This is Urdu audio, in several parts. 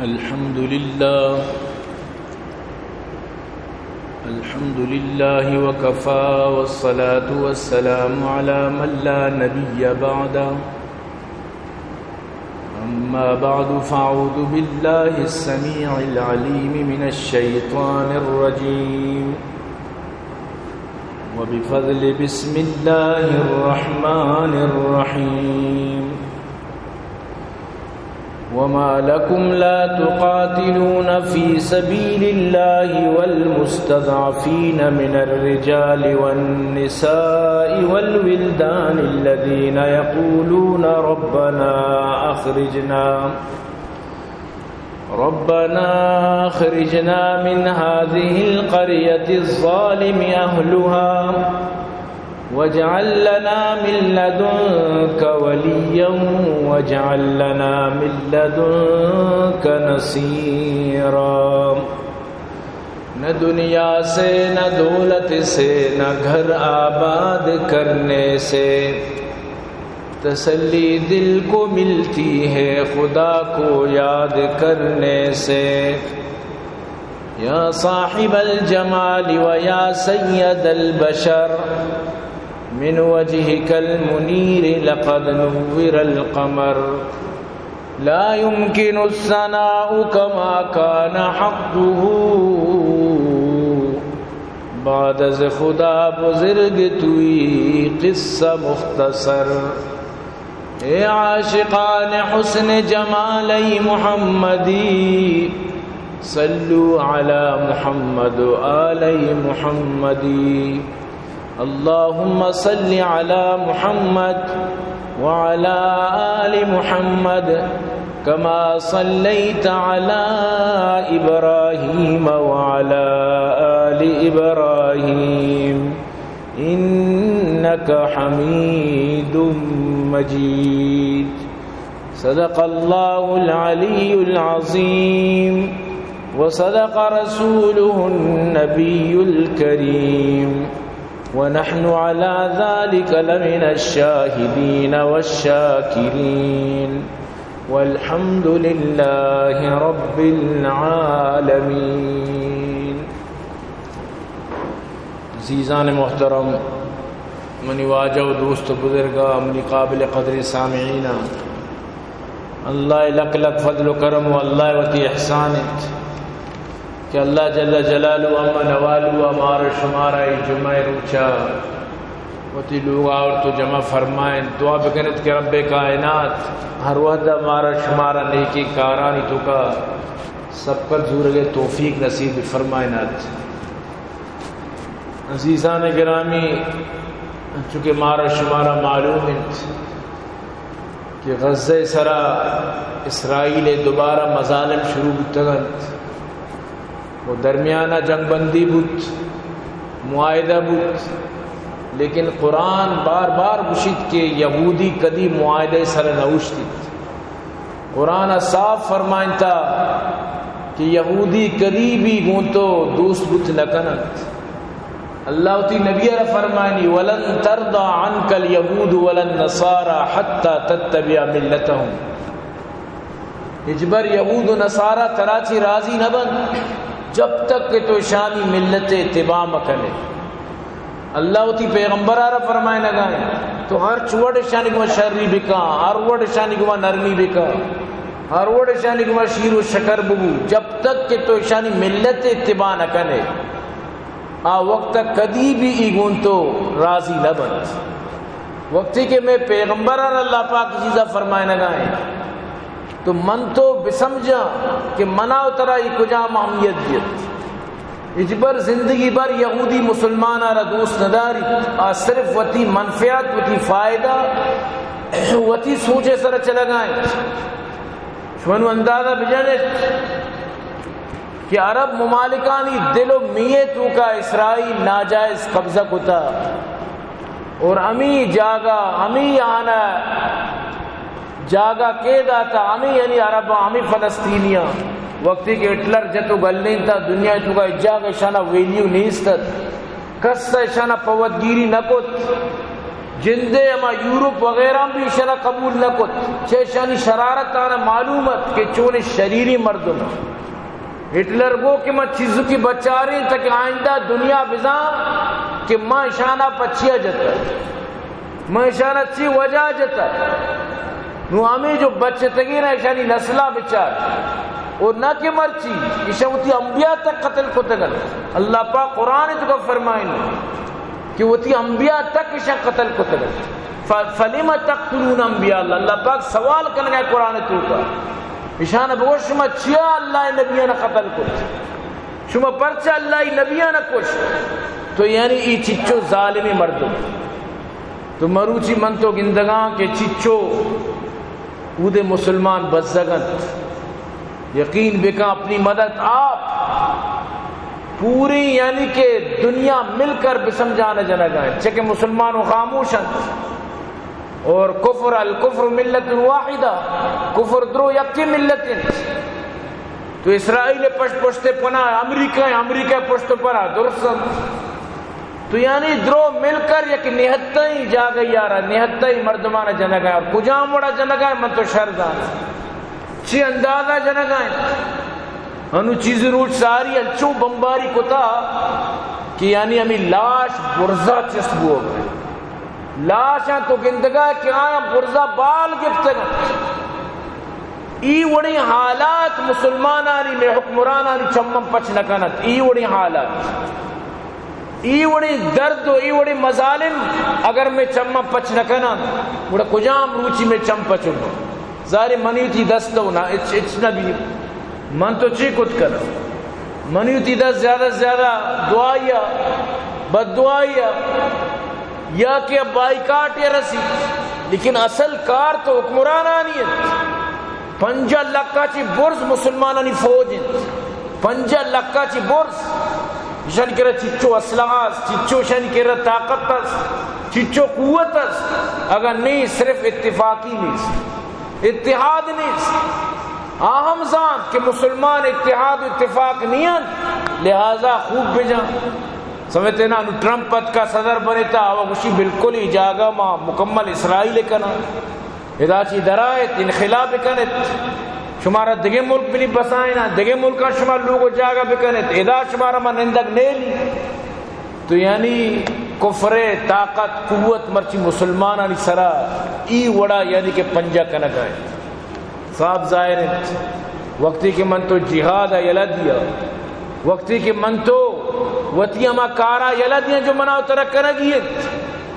الحمد لله وكفى والصلاة والسلام على من لا نبي بعده أما بعد فأعوذ بالله السميع العليم من الشيطان الرجيم وبفضل بسم الله الرحمن الرحيم وما لكم لا تقاتلون في سبيل الله والمستضعفين من الرجال والنساء والولدان الذين يقولون ربنا أخرجنا من هذه القرية الظالم أهلها واجعل لنا من لدنك وليا واجعل لنا من لدنك نصيرا. نہ دنیا سے نہ دولت سے نہ گھر آباد کرنے سے تسلی دل کو ملتی ہے خدا کو یاد کرنے سے. یا صاحب الجمال و یا سید البشر من وجهك المنير لقد نور القمر لا يمكن الثناء كما كان حقه بعد از خدا بزرگ توی قصہ مختصر. اے عاشقان حسن جمالی محمدی صلو علی محمد و آل محمدی. اللهم صل على محمد وعلى آل محمد كما صليت على إبراهيم وعلى آل إبراهيم إنك حميد مجيد. صدق الله العلي العظيم وصدق رسوله النبي الكريم ونحن على ذلك لمن الشاهدين والشاكرين والحمد لله رب العالمين. عزیزان محترم، منی واجہ و دوست و بزرگا، منی قابل قدر سامعین، اللہ لک لک فضل و کرم و اللہ وتی احسانت کہ اللہ جل جلالہ اما نوالو ہمارا شمارہ جمعہ روچا وتی لوگ اور تو جمع فرمائیں. دعا بکنت کہ رب کائنات ہر وحد ہمارا شمارہ نیکی کارانی تو کا سب پر زورگ توفیق نصیب فرمائنات. عزیزان گرامی، چونکہ ہمارا شمارہ معلوم ہے کہ غزہ سرا اسرائیل دوبارہ مظالم شروع بتگند، وہ درمیانہ جنگ بندی بود، معاہدہ بود، لیکن قرآن بار بار گشید کہ یہودی کدی معاہدے سر نوشتی. قرآن صاف فرمائنتا کہ یہودی کدی بھی گونتو دوست بت نکنند. اللہ تی نبی را فرمائنی ولن ترضى عنك اليهود ولا النصارى حتى تتبع ملتهم. اجبر یہود و نصارہ تراچی راضی نہ بن جب تک کہ تو شانی ملت اتباع مکنے. اللہ تی پیغمبر آرہ فرمائے نگائیں تو ہر چوڑ شانی کو شرری بکا، ہر وڑ شانی کو نرمی بکا، ہر وڑ شانی کو شیر و شکر بگو جب تک کہ تو شانی ملت اتباع نہ کنے آ وقت کدی بھی ایگون تو راضی نہ بن. وقتی کہ میں پیغمبر آرہ اللہ پاک چیزہ فرمائے نگائیں تو من تو بسمجھا کہ مناو ترائی کجا معمیت دیت. اجبر زندگی بر یہودی مسلمان آرہ دوست نداری صرف وتی منفعت وتی فائدہ وتی سوچے سر چلا گائیں. شمنو اندازہ بجانے کہ عرب ممالکانی دل و میے تو کا اسرائیل ناجائز قبضہ کتا اور امی جاگا امی آنا جاگا کے داتا ہمیں یعنی عرب ہمیں فلسطینیاں وقتی کہ ہٹلر جتو گلنین تا دنیا تو کا جاگا شانہ ویلیو نیستت کس شانہ پودگیری نکت جندے اما یورپ وغیرہ بھی شرع قبول نہ کت چیشانی شرارت آنا معلومت کہ چون شریری مردم ہٹلر گو کہ میں چیزوں کی بچاری تک آئندہ دنیا بزاں کہ ماں اشانہ پچھیا جتا ماں اشانہ چی وجہ جتا نو ہمیں جو بچے تگی نا اشانی نسلہ بچار اور نہ کہ مرچی اشاوتی انبیاء تک قتل کو تگل اللہ پاک قرآن تو کا فرمائیں کہ وہ تی انبیاء تک اشان قتل کو تگل فَلِمَ تَقْتُلُونَ انبیاء اللہ پاک سوال کرنے گئے قرآن تو کا اشان بگو شما چیا اللہ نبیانا قتل کچھ شما پرچا اللہ نبیانا کچھ تو یعنی ای چچو ظالمی مردم تو مروچی من تو گندگان کے چچو اود مسلمان بزدگن یقین بکا اپنی مدد آپ پوری یعنی کہ دنیا مل کر بسمجھانا جنگائیں چکہ مسلمانوں خاموشن اور کفر الکفر ملت واحدہ کفر درو یکی ملت تو اسرائیل پشتے پناہ امریکہ پشت پناہ درستن تو یعنی درو مل کر یک نہتائی جا گئی یارا نہتائی مردمانہ جنگائیں اور کجام وڑا جنگائیں من تو شردان چی اندازہ جنگائیں انو چیز روٹ ساری الچو بمباری کتا کہ یعنی ہمیں لاش برزہ چسبو ہو گئے لاشاں تو گندگا کہ آیا برزہ بال گفتگا ای وڑی حالات مسلمانانی میں حکمرانانی چمم پچ نکنت ای وڑی حالات ای وڑی درد و ای وڑی مظالم اگر میں چمم پچ نکنت وڑا کجام روچی میں چم پچوں ظاہر منیتی دستو نا اچنا بھی من تو چی کت کرا منیتی دست زیادہ زیادہ دعائیا بد دعائیا یا کہ بائیکاٹ یا رسی لیکن اصل کار تو حکمرانانیت 5 لکھا چی برز مسلمانانی فوج ہیں 5 لکھا چی برز شان کرا چچو اسلحہ چچو شان کرا طاقت چچو قوت اگر نہیں صرف اتفاقی نہیں اتحاد نہیں اہم ذات کہ مسلمان اتحاد و اتفاق نہیں لہذا خوب بجان سمجھتے نا ٹرمپ پت کا صدر بنے تھا وہ کچھ بالکل ہی جاگا ماں مکمل اسرائیل کنا ادا چی درائت انخلاب کنت شمارا دگے ملک بھی نہیں بسائیں نا دگے ملک کا شمار لوگو جاگا بکنت ادا شمارا ماں نندگ نیلی تو یعنی کفر طاقت قوت مرچی مسلمانانی سرا ای وڑا یعنی کہ پنجا کنک آئے صاحب ظاہر ہے وقتی کہ من تو جہاد یلا دیا وقتی کہ من تو وطی اما کارا یلا دیا جو مناو ترک کرنگی ہے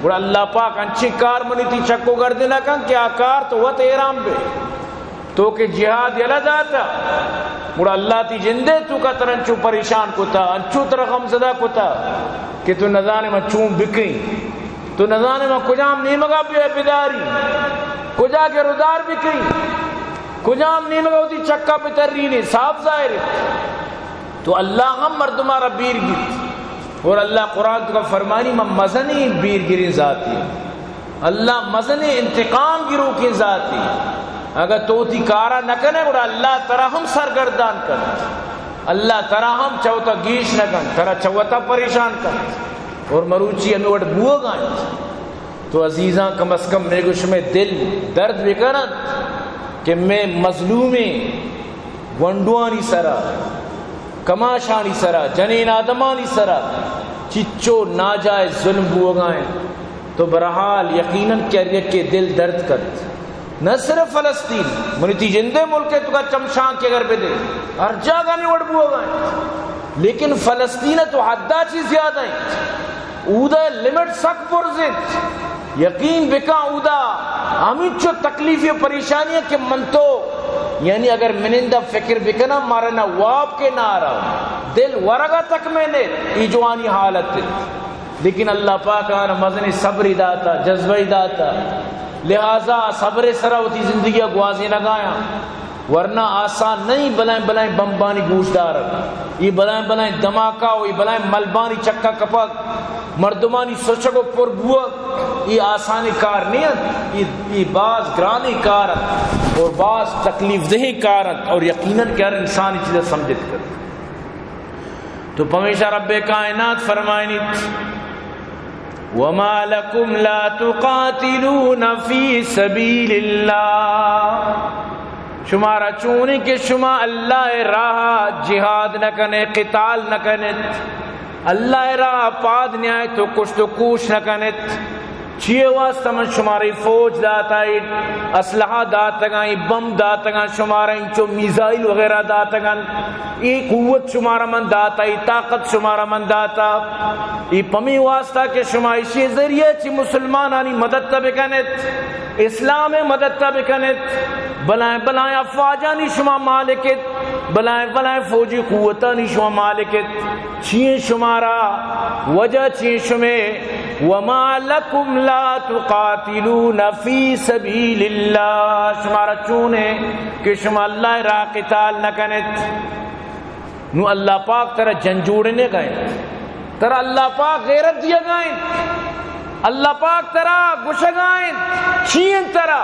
بڑا اللہ پاک انچی کار منی تی چکو گردنا کن کیا کار تو وط ایرام بے تو کہ جہاد یلا داتا بڑا اللہ تی جندے تو کا ترنچو پریشان کتا انچو تر غمزدہ کتا کہ تو نظانے میں چون بکیں تو نظانے میں کجام نیمگا بیداری کجا کے ردار بکیں کجام نیمگا ہوتی چکا پتر رینی صاحب ظاہر ہے تو اللہ ہم مردمارا بیر گیت اور اللہ قرآن کا فرمانی میں مزنی بیر گیری ذاتی اللہ مزنی انتقام گیرو کی ذاتی اگر تو تی کارا نہ کنے اور اللہ ترا ہم سرگردان کر اللہ ترا ہم چوتا گیش نہ کن ترا چوتا پریشان کر اور مروچی انوڑ بو گائیں تو عزیزاں کم از کم میرے گوش میں دل درد بھی کرت کہ میں مظلومی ونڈوانی سرا کماشانی سرا جنین آدمانی سرا چچو ناجائز ظلم بو گائیں تو برحال یقیناً کہہ کے دل درد کرت نہ صرف فلسطین منیتی جندے ملک ہے تو کا چمشان کے گھر پہ دے ہر جگہ نہیں وڑ بو گئے لیکن فلسطین تو حدہ چیز زیادہ ہیں اودا لمٹ سک پرزت یقین بکا اودا ہمیں چو تکلیفی پریشانی ہے کہ من تو یعنی اگر منندہ فکر بکنا مارنا واب کے نہ رہا دل ورگا تک میں نے ایجوانی حالت لیکن اللہ پاک آنا مزنی صبر داتا جذبہ داتا لہذا صبر سرا ہوتی زندگی گوازی نگایا ورنہ آسان نہیں بلائیں بلائیں بمبانی گوش دار یہ بلائیں بلائیں دھماکہ یہ بلائیں ملبانی چکا کپک مردمانی سوچکو پر بوک یہ آسانی کار نہیں یہ بعض گرانی کارت اور بعض تکلیف دہی کارت اور یقیناً کہ ہر انسانی چیزیں سمجھت کر تو پمیشہ رب کائنات فرمائنی وما لكم لا تقاتلون في سبيل اللہ، شمارا چونے کہ شما اللہ راہ جہاد نہ کنے، قتال نہ کنت، اللہ راہ پاد نیائے تو کچھ تو کوش نہ کنت، چیئے واسطہ من شماری فوج داتائی، اسلحہ داتگائی، بم داتگاں، شمارا انچو میزائل وغیرہ داتگاں، ای قوت شمارا من داتائی، طاقت شمارا من داتا، ای پمی واسطہ کہ شمائشی ذریعے چی مسلمانانی مدد بکنت، اسلام مدد بکنت، بلائیں بلائیں افواجانی شما مالکت، بلائیں بلائیں فوجی قوتانی شما مالکت، چین شمارا وجہ چین شمیں وما لکم لا تقاتلون فی سبیل اللہ، شمارا چونے کہ شما اللہ راہ قتال نہ کنت، نو اللہ پاک ترہ جنجوڑنے گئے، ترہ اللہ پاک غیرت دیا گئے، اللہ پاک ترہ گشگائیں، چین ترہ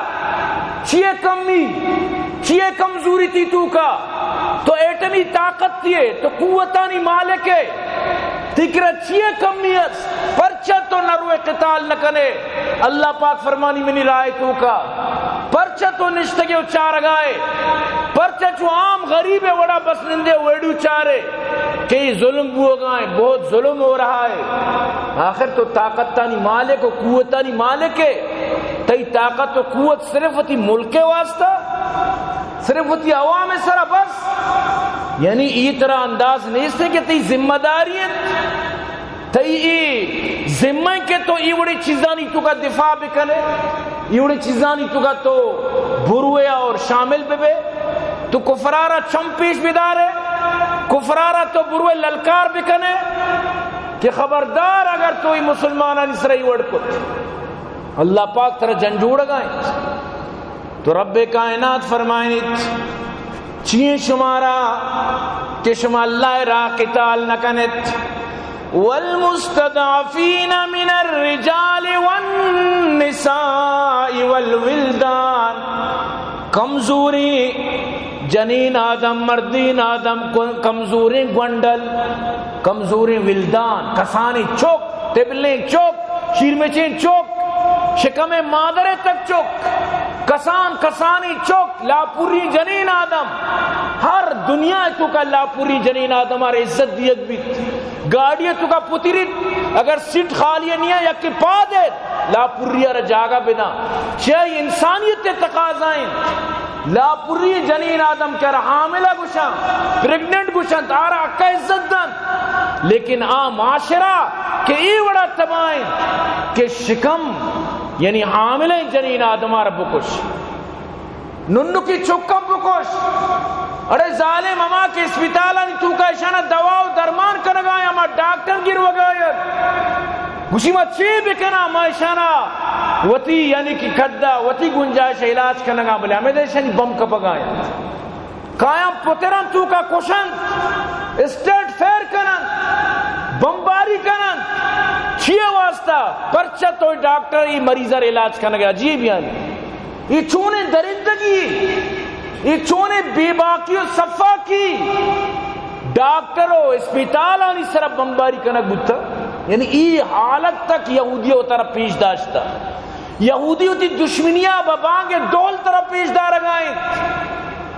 چیئے کمی چیئے کمزوری تھی تو کا تو ایٹمی طاقت تھی تو قوتانی مالک ہے، تکرہ چیئے کمیت پرچہ تو نروے قتال نہ کنے، اللہ پاک فرمانی منی رائے تو کا پرچہ تو نشتگے اچار گائے، پرچہ چو عام غریب ہے وڑا بس نندے ویڈو چارے، کئی ظلم ہو گئے، بہت ظلم ہو رہا ہے، آخر تو طاقت تانی مالک و قوتانی مالک ہے، تی طاقت و قوت صرف تی ملک کے واسطہ، صرف تی عوام سرا بس، یعنی ای طرح انداز نہیں سے کہ تی ذمہ داریت، تی ای ذمہ کے تو ای وڑی چیزانی تو کا دفاع بکنے، ای وڑی چیزانی تو کا تو بروے اور شامل بے، تو کفرارہ چم پیش بدارے، کفرارہ تو بروے للکار بکنے، کہ خبردار اگر تو ای مسلمانان اسرائی وڑ کت، اللہ پاک طرح جنجوڑ گائیں، تو رب کائنات فرمائنیت چین شمارا کہ شما اللہ راہ قتال نہ کنت، والمستضعفین من الرجال والنساء والولدان، کمزوری جنین آدم مردین آدم، کمزوری گونڈل، کمزوری ولدان، کسانی چوک، تبلیں چوک، شیرمچین چوک، شکم مادر تک چوک، کسان کسانی چوک، لاپوری جنین آدم، ہر دنیا تو کا لاپوری جنین آدم اور عزت دیت بیت، گاڑی تو کا پتریت اگر سیٹ خالی نہیں ہے یا کہ پا دے لاپوری اور جاگا بنا، چاہیے انسانیت تقاضائیں، لاپوری جنین آدم کہہ رہا حاملہ گشاں، پریگننٹ گشاں، تارا اکا عزت دن، لیکن معاشرہ کہ ای وڑا تبائیں کہ شکم یعنی حاملہ جنین آدم آرہ بکش، ننو کی چکم بکش، ارے ظالم اما کے اسپیتالا نہیں تو کا اشانہ دوا و درمان کنگایا، اما ڈاکٹر گر وگایا، گوشی ما چی بکنا ما اشانہ وطی یعنی کی کھڑا وطی گنجائش علاج کنگا، بلے ہمیں دے اشانی بم کپگایا، قائم پتران تو کا کشن، اسٹیٹ فیر کنن، بمباری کنن، چھیے واسطہ پرچہ تو ڈاکٹر ای مریضر علاج کنگا، عجیب یعنی یہ چونے درندگی، یہ چونے بے باقی و صفا کی ڈاکٹروں اسپیتال آنی سرہ بمباری کنگ بتا، یعنی ای حالت تک یہودیوں طرف پیش داشتا، یہودیوں تی دشمنیاں ببانگے دول طرف پیش دارگائیں،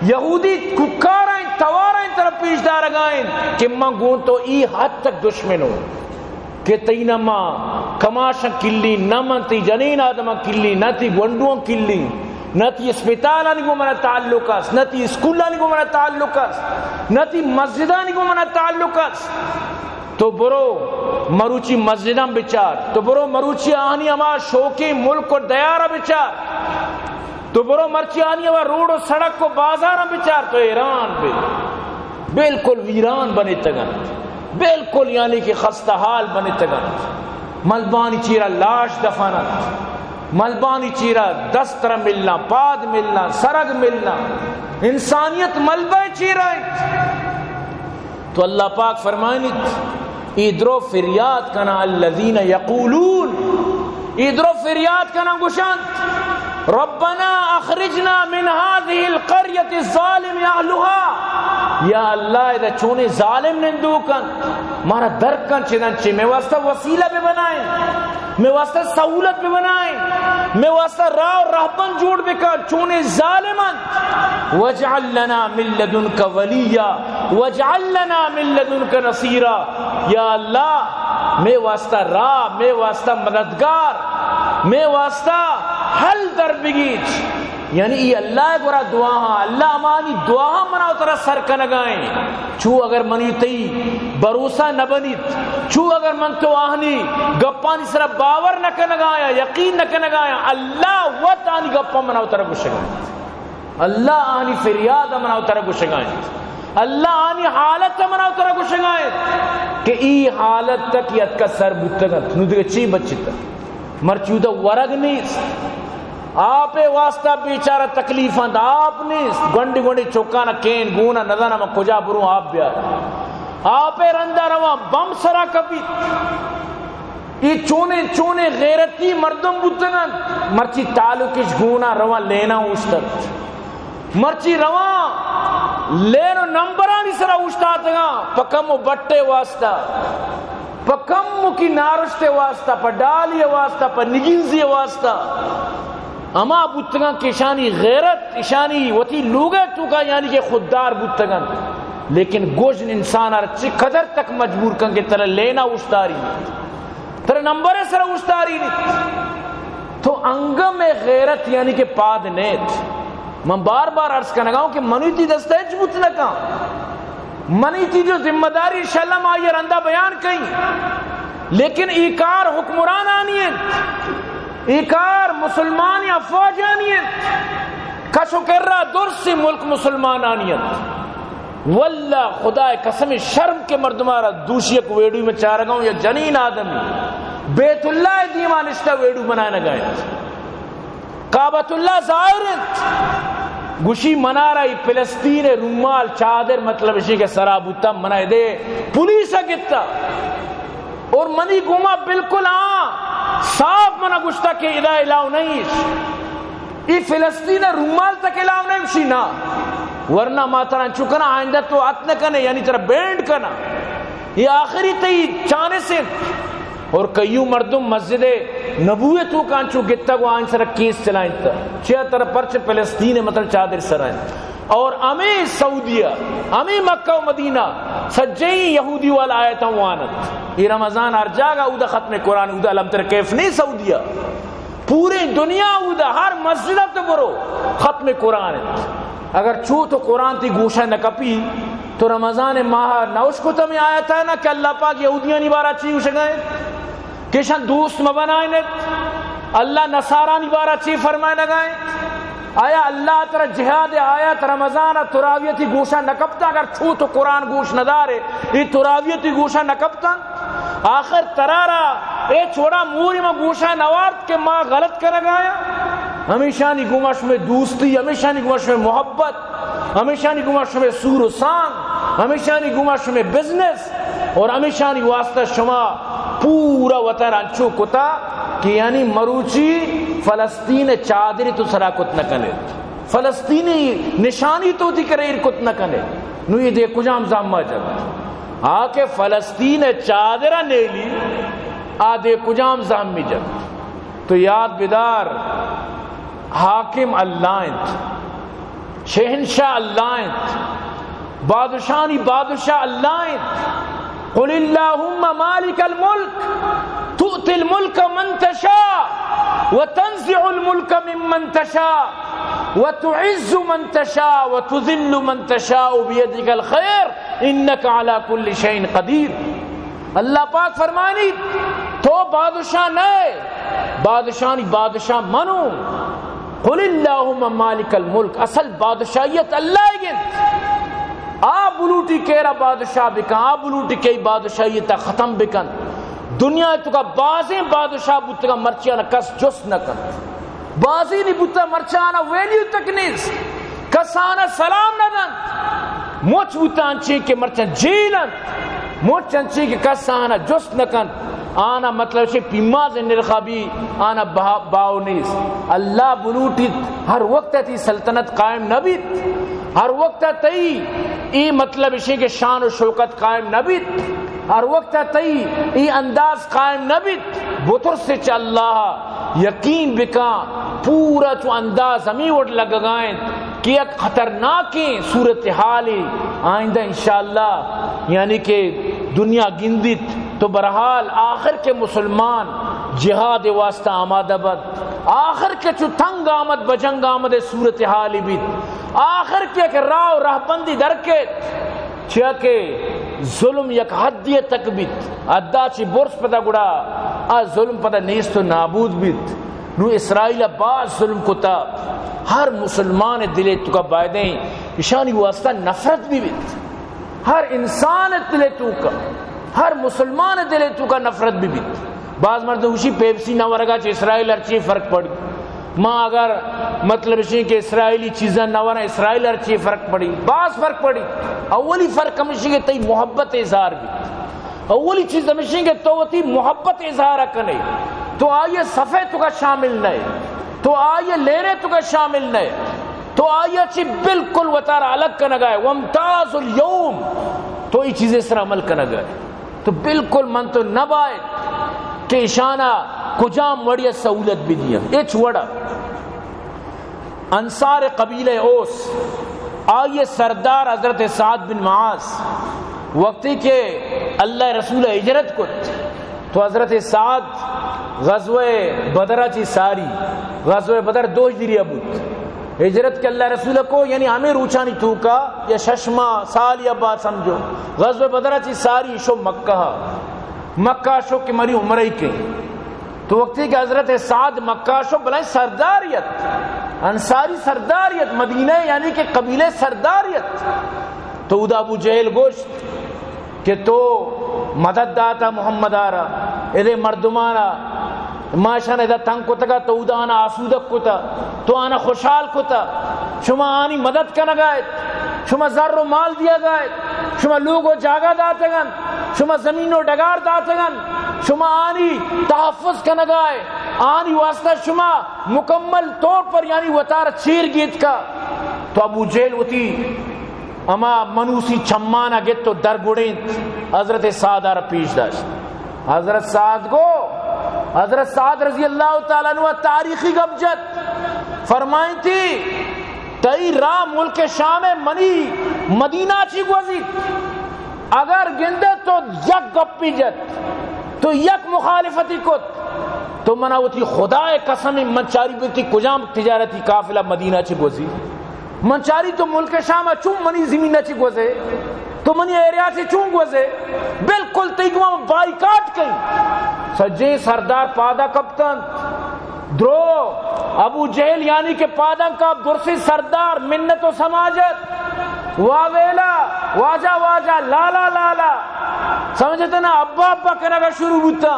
یہودی ککارائیں توارائیں طرف پیش دارگائیں، کہ ماں گون تو ای حد تک دشمنوں، کہ تی نما کماشا کلی، نما تی جنین آدم کلی، نہ تی گونڈوں کلی، نہ تی اسپیتالانی کو منا تعلقات، نہ تی اسکولانی کو منا تعلقات، نہ تی مسجدانی کو منا تعلقات، تو برو مروچی مسجداں بچار، تو برو مروچی آہنی اما شوکی ملک و دیارہ بچار، تو برو مرچی آنی اما روڈ و سڑک کو بازاراں بچار، تو ایران پہ بالکل ویران بنے تگن، بالکل یعنی کہ خستہ حال بنے تگن، ملبانی چیرہ لاش دفنت، ملبانی چیرہ دستر ملنا، پاد ملنا، سرگ ملنا، انسانیت ملبہ چیرہ ہے، تو اللہ پاک فرمائنیت ادرو فریاد کنا الذین یقولون، ادرو فریاد کنا گشانت ربنا اخرجنا من هذه القرية الظالم اهلها، یا اللہ اذا چونے ظالم نندو کن مارا در کن چنن چی میں واسطہ وسیلہ بے بنائیں، میں واسطہ سہولت بھی بنائیں، میں واسطہ راہ اور راہبن جوڑ بکا چونے ظالمن وَاجْعَلْ لَنَا مِن لَدُنْكَ وَلِيًّا وَاجْعَلْ لَنَا مِن لَدُنْكَ نَصِيرًا۔ یا اللہ میں واسطہ راہ، میں واسطہ مددگار، میں واسطہ حل در بگیچ، یعنی یہ اللہ گورا دعا ہاں، اللہ امانی دعا ہاں منا اترا سر کنگائیں چھو اگر منی تی بروسہ نہ بنیت، چھو اگر من تو آہنی گپانی سر باور نہ کنگایا، یقین نہ کنگایا، اللہ وط آنی گپا منا اترا گشگائیں، اللہ آنی فریاد منا اترا گشگائیں، اللہ آنی حالت منا اترا گشگائیں کہ ای حالت تک یت کا سر بتگت نو دیگه چی بچتا مرچودہ ورگ نیست، آپ واسطہ بیچارہ تکلیفاں آپ نیست، گنڈی گنڈی چوکانا کین گونا ندانا میں کجا بروں آپ بیار، آپ رندہ رواں بم سرا کبھی یہ چونے چونے غیرتی مردم بودتگن مرچی تعلقش گونا رواں لینا اوشتر، مرچی رواں لینو نمبرانی سرا اوشتاتگا پکم و بٹے واسطہ، پکم کی نارشتے واسطہ، پا ڈالی واسطہ، پا نگینزی واسطہ، اما بودتگان کہ شانی غیرت اشانی وتی لوگے تو کا یعنی کہ خوددار بودتگان، لیکن گوشن انسان چی قدر تک مجبور کن کہ ترہ لینا اوشتاری ترہ نمبر سر اوشتاری نہیں تو انگم غیرت یعنی کہ پاد نیت۔ میں بار بار عرض کرنا گاؤں کہ منی تی دستیج بودتگا منی تی جو ذمہ داری انشاءاللہ ما یہ رندہ بیان کہیں، لیکن ایکار حکمران آنیت، ایکار مسلمان یا فوج آنیت، کشو کر رہا درسی ملک مسلمان آنیت، واللہ خدا قسم شرم کے مردمارا دوشی ایک ویڈیو میں چاہ رہا ہوں یا جنین آدمی بیت اللہ دیوانشتہ ویڈیو بنائے نگائیں، کعبۃ اللہ ظاہرت گوشی منا رہی فلسطین رومال چادر مطلب اسی کے سرابوتا منائے دے پولیسہ گتا اور منی گوما بالکل صاف منا گشتا کہ ادا علاو نہیں یہ فلسطین رومال تک علاو نہیں بشی نا ورنہ ماتران چکنا آئندہ تو اتنے کنے یعنی ترہ بینڈ کنا یہ آخری تی چانے سے اور کئیوں مردم مسجد نبوت تو کانچو گتا کو آئین سر کیس چلائیں تا چیہ طرح پرچ فلسطین مطلب چادر سرائیں اور امی سعودیہ امی مکہ و مدینہ سجیں یہودی والا آیتا وانت یہ رمضان ہر جاگا اودا ختم قرآن اودا علم تر کیف نہیں سعودیہ پوری دنیا اودا ہر مسجدہ تو برو ختم قرآن اگر چھو تو قرآن تی گوشہ نہ کپی تو رمضان ماہ نوش کو تمہیں آیتا ہے نا کہ اللہ پاک یہودیاں نی بارا چی ہوشہ گئے کشن دوست مبنائیں اللہ نصارانی بارا چی فرمائے لگائیں آیا اللہ ترہ جہاد آیت رمضان تراویتی گوشہ نکبتا اگر چھو تو قرآن گوش ندارے یہ تراویتی گوشہ نکبتا آخر ترارا اے چھوڑا موری میں گوشہ نوارت کے ماں غلط کر گایا ہمیشہ نی گمش میں دوستی ہمیشہ نی گمش میں محبت ہمیشہ نی گمش میں سور و سان ہمیشہ نی گمش میں بزنس اور ہمیشہ نی واسطہ شما پورا وطن انچو کتا کہ یعنی مروچی فلسطین چادری تو سراکت نہ کنے فلسطینی نشانی تو تھی کرے ارکت نہ کنے نو یہ دے کجام زامہ جب آکے فلسطین چادرہ نیلی آدھے کجام زامی جب تو یاد بیدار حاکم اللہ انت شہنشاہ اللہ انت بادشاہی بادشاہ اللہ انت قل اللہم مالک الملک تؤتی الملک من تشاء وتنزع الملک ممن تشاء وتعز من تشاء وتذل من تشاء بیدک الخیر انک علی کل شیء قدیر اللہ پاک فرمانی تو بادشاہ نئے بادشاہی بادشاہ منو قل اللہم مالک الملک اصل بادشاہیت اللہ گنت آ بلوٹی کیرا بادشاہ بکن آ بلوٹی کئی بادشاہیتا ختم بکن دنیا تو کا بازیں بادشاہ بودتا مرچیانا کس جس نہ کن بازی نہیں بودتا مرچیانا ویلیو تک نیز کسانا سلام نہ دن موچ بودتا انچے کے مرچیان جیلن موچ انچے کے کسانا جس نہ کن آنا مطلب سے پیماز نرخابی آنا باؤ نیز اللہ بلوٹی ہر وقت تی سلطنت قائم نبیت ہر وقت تی ای مطلب اسی کہ شان و شوکت قائم نبیت، ہر وقت تئی ای انداز قائم نبیت، بطر سے چ اللہ یقین بکا پورا تو انداز ہمیں وٹ لگائیں کہ ایک خطرناکی صورتحالی آئندہ انشاءاللہ یعنی کہ دنیا گندت تو برحال آخر کے مسلمان جہاد واسطہ آمادہ بد، آخر کے چو تنگ آمد بجنگ آمد صورتحالی بیت، آخر کے ایک راہ رہبندی درکت چیا کہ ظلم یک حدیہ تک بیت، ادا چی برس پتا گڑا آ ظلم پتا نیست و نابود بیت، نو اسرائیل بعض ظلم کتا ہر مسلمان دلے تو کا بائدیں اشانی واسطہ نفرت بھی بیت، ہر انسان دلے تو کا، ہر مسلمان دلے تو کا نفرت بھی بیت۔ بعض مرد اسی پیپسی نہ ورگا چھ اسرائیل ارچی فرق پڑی، ماں اگر مطلب اسی کہ اسرائیلی چیزاں نہ ورہ اسرائیل ارچی فرق پڑی، بعض فرق پڑی۔ اولی فرق ہمشی کہ تی محبت اظہار بھی، اولی چیز ہمشی کہ تو تی محبت اظہار کنے، تو آئیے صفحے تو کا شامل نئے، تو آئیے لینے تو کا شامل نئے، تو آئیے چی بالکل وطارہ الگ کا نگائے، وامتاز اليوم تو ای چیزیں سر عمل کا نگائے، تو بالکل من تو نبائے کہ اشانہ کجام وڑی سہولت بھی دیا۔ ایچ وڑا انصار قبیلہ اوس آئیے سردار حضرت سعد بن معاذ وقتی کہ اللہ رسول ہجرت کت تو حضرت سعد غزوہ بدرہ چی ساری، غزوہ بدر 2 ہجری ابوت ہجرت کے اللہ رسول کو یعنی ہمیں روچانی توکا یا ششما سال یا بعد سمجھو، غزوہ بدرہ چی ساری شو مکہ شو کہ مری عمرہی کے، تو وقتی کہ حضرت سعد مکہ شو بلائیں سرداریت، انصاری سرداریت، مدینہ یعنی کہ قبیلے سرداریت، تو ادا ابو جہل گوشت کہ تو مدد داتا محمد آرہ ادھے مردمانا ماشان ادھا تنگ کتا تو ادا آنا آسودک کتا تو آنا خوشحال کتا، شما آنی مدد کا نگائت، شما زر و مال دیا گائت، شما لوگو جاگہ داتے گن، شما زمین و ڈگار داتے گن، شما آنی تحفظ کا نگائے، آنی واسطہ شما مکمل طور پر یعنی وطار چیر گیت کا، تو ابو جہل ہوتی اما منوسی چمانا گت تو در گڑیں حضرت سعد آرہ پیش داشت، حضرت سعد کو حضرت سعد رضی اللہ تعالیٰ عنہ تاریخی گبجت فرمائیں تھی تئی راہ ملک شام منی مدینہ چی گوزید، اگر گندے تو یک گپی جت تو یک مخالفتی کت، تو منہ ہوتی خدا قسم منچاری بیتی کجام تجارتی قافلہ مدینہ چی گوزید، منچاری تو ملک شام چون منی زمینہ چی گوزے، تو منی ایریا سے چون گوزے، بالکل تیگوہ بائیکاٹ کئی، سجے سردار پادا کپتن درو ابو جہل یعنی کہ پادن کا درسی سردار منت و سماجت واویلا واجا واجا لالا لالا سمجھتے نا ابا ابا کرنا شروع ہوتا،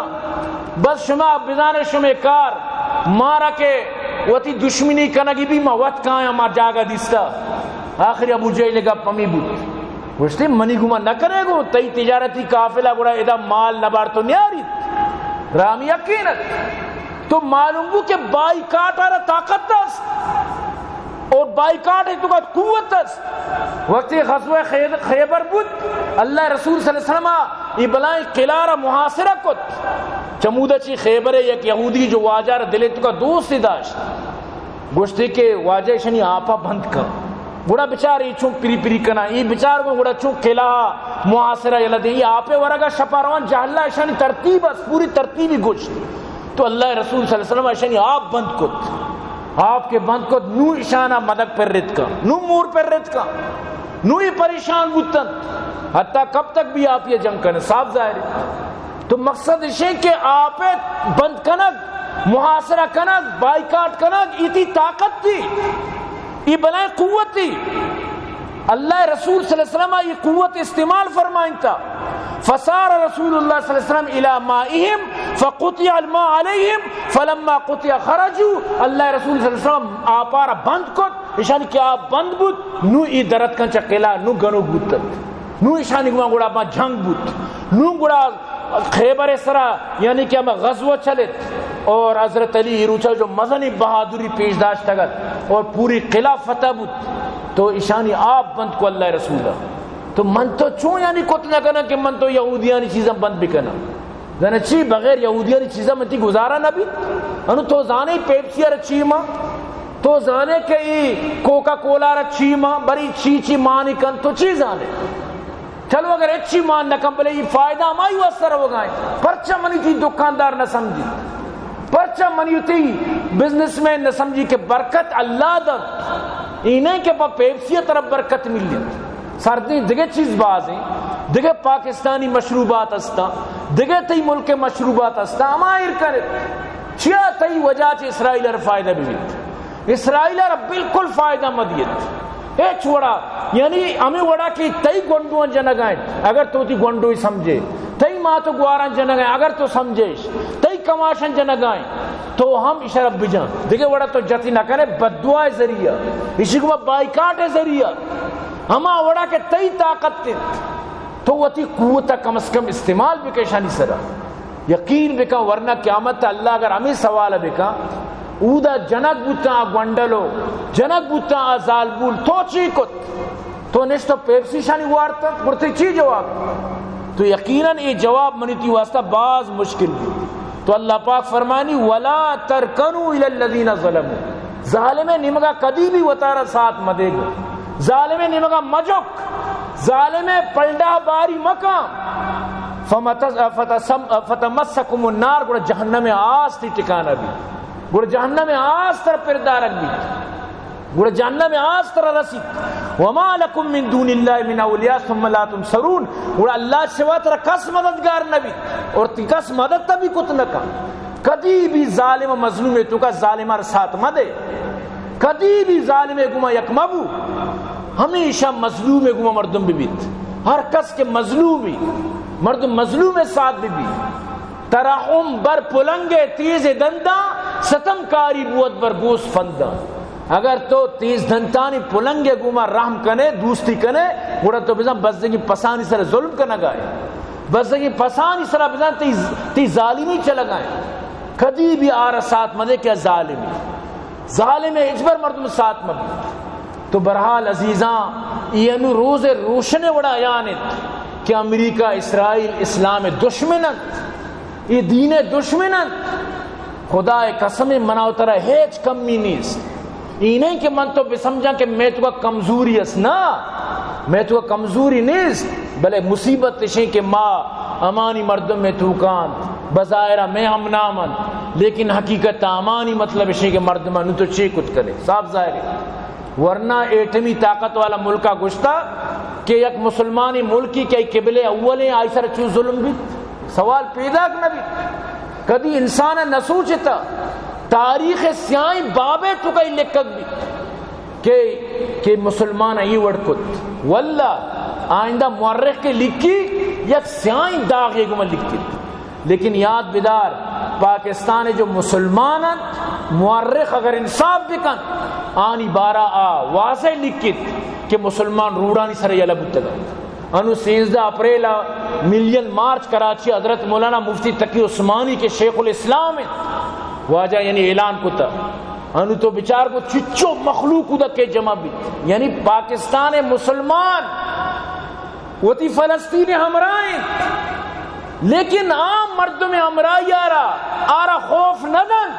بس شما بزانے شما کار مارا کے وتی دشمنی کنگی بھی ما وقت کہاں ما جاگا دیستا، آخری ابو جہل گا پمی بود گوشتے منی گما نہ کرے گو تئی تجارتی قافلہ گوڑا ادا مال نبار تو نہیں آرید رامی یقینت، تو معلوم ہو کہ بائیکاٹ آرہ طاقت تست اور بائیکاٹ ہے تو کا قوت تست۔ وقتی غزوہ خیبر بود اللہ رسول صلی اللہ علیہ وسلم یہ بلائیں قلارہ محاصرہ کت، چمودہ چی خیبر ہے یک یہودی جو واجہ رہ دلے تو کا دوست داشت، گوشتے کہ واجہ شنی آپا بند کر، گوڑا بچار یہ چون پری پری کنا، یہ بچار کو گوڑا چون قلعہ محاصرہ یلا دے، یہ آپے ورگا شپاروان جہلہ شنی ترتیب اس پوری ترتیبی گوشت، تو اللہ رسول صلی اللہ علیہ وسلم شنی آپ بند کت، آپ کے بند کت، نو اشانہ مدک پر رت کا، نو مور پر رت کا، نو یہ پریشان بودتن، حتیٰ کب تک بھی آپ یہ جنگ کرنے صاف ظاہر ہے، تو مقصد ہے کہ آپ بند کنک محاصرہ کنک بائیکاٹ کنک ایتی طاقت تھی، یہ بلائیں قوت تھی، اللہ رسول صلی اللہ علیہ وسلم یہ قوت استعمال فرمائیں تھا، فصار رسول اللہ صلی اللہ علیہ وسلم الى مائهم فقطع الماء عليهم فلما قطع خرجوا، اللہ رسول صلی اللہ علیہ وسلم آپارا بند کت، اشانی کہ آپ بند بود نو ای درد کن چکلا نو گنو بودتت، نو اشانی گوڑا ما جنگ بود، نو گوڑا خیبر سرا یعنی کہ ہم غزوہ چلت اور حضرت علی روچہ جو مزنی بہادری پیش داشت تگت اور پوری قلعہ فتح بود، تو اشانی آپ بند کو اللہ رسولہ تو من تو چون یعنی کت نہ کنا کہ من تو یہودیانی چیزاں بند بکنا زنہ چی بغیر یہودیانی چیزاں من تی گزارا نہ بھی انو تو زانے پیپسی رچی ماں تو زانے کہ کوکا کولا رچی ماں بری چی مانی کن تو چی زانے چلو اگر اچھی مان نہ کم بلے یہ فائدہ مائی اثر ہو گئے پرچہ منی تھی دکاندار نہ سمجھی پرچہ منی تھی بزنس میں نہ سمجھی کہ برکت اللہ در انہیں کے پا پیپسی طرف برکت ملی سردی دیگے چیز باز ہیں دیگے پاکستانی مشروبات استا دیگے تی ملک مشروبات استا امائر کرے چیا تی وجہ چے اسرائیل ار فائدہ بھی اسرائیل ار بالکل فائدہ مدیت اے چھوڑا یعنی ہمیں وڑا کی تی گونڈوان جنگائیں اگر تو تی گونڈوی سمجھے تی ماں تو گواران جنگائیں اگر تو سمجھیش تی کماشن جنگائیں تو ہم اشارہ بجان دیکھے وڑا تو جتی نہ کرے بددعا ذریعہ اسی کو بائیکاٹ ذریعہ ہما وڑا کے تی طاقت تی تو وہ تی قوت کم از کم استعمال بکشانی سرا یقین بکا ورنہ قیامت اللہ اگر ہمیں سوال بکا اودا جنک بوتا گونڈلو جنک بوتا زالبول تو چی کت تو نشتو پیپسی شانی وارتا برتی چی جواب تو یقیناً یہ جواب منی تی واسطہ بعض مشکل بھی تو اللہ پاک فرمانی ولا ترکنوا الی الذین ظلموا ظالم نمگا کدی بھی وطارہ ساتھ مدے گا ظالم نمگا مجک ظالم پلڈا باری مقام فتمسکم النار گوڑا جہنم آس تی ٹکانا بھی گوڑا جہنم آس تر پردارک بھی گوڑا جہنم آس تر رسی وما لکم من دون اللہ من اولیاء ثم لا تنصرون گوڑا اللہ سوا تر کس مددگار نبی اور تی کس مدد تبھی کت نکا کدی بھی ظالم مظلوم تو کا ظالمہ ساتھ مدے کدی بھی ظالم گما یک مبو ہمیشہ مظلوم گما مردم بھی بیت ہر کس کے مظلومی مردم مظلوم ساتھ بھی ترحم بر پلنگے تیز دنداں ستم کاری بوت بر گوس فنداں اگر تو تیز دھنتانی پلنگے گما رحم کنے دوستی کنے گوڑا تو بزن بزدگی پسانی سر ظلم کا نگائے بزدگی پسانی سر بزن تی ظالمی چلا گائے کدی بھی آرہ ساتھ مدے کیا ظالمی ظالم اجبر مردم ساتھ مدے تو برحال عزیزاں یہ روز روشن وڑا یانت کہ امریکہ اسرائیل اسلام دشمنت یہ دین دشمنت خدا قسم مناو ترہ ہیچ کمی نیست یہ نہیں کہ من تو بسمجھا کہ میں تو کا کمزوری اس نا میں تو کا کمزوری نیست بلے مصیبت تشیں کہ ماں امانی مردم میں تو کان بظاہرہ میں ہم نامن لیکن حقیقت امانی مطلب ہے کہ مردمہ نو تو چی کت کرے صاف ظاہر ہے ورنہ ایٹمی طاقت والا ملکہ گشتا کہ یک مسلمانی ملکی کہ قبل اولیں آئی سر چون ظلم بھی سوال پیدا کرنا بھی کدی انسان نہ سوچتا تاریخ سیائی بابے تو کئی لکھک بھی کہ مسلمان یہ وڑ کت واللہ آئندہ مورخ کے لکھی یک سیائی داغ یہ گمہ لکھی لیکن یاد بدار پاکستان جو مسلمان مورخ اگر انصاف بکن آنی بارہ واضح لکھت کہ مسلمان روڑانی سر یلہ بتگا انو 16 اپریل ملین مارچ کراچی حضرت مولانا مفتی تقی عثمانی کے شیخ الاسلام واجہ یعنی اعلان کتا انو تو بچار کو چچو مخلوق دا کے جمع بھی یعنی پاکستان مسلمان وتی فلسطین ہمرائیں لیکن عام مردم ہمرائی آرہ خوف ندن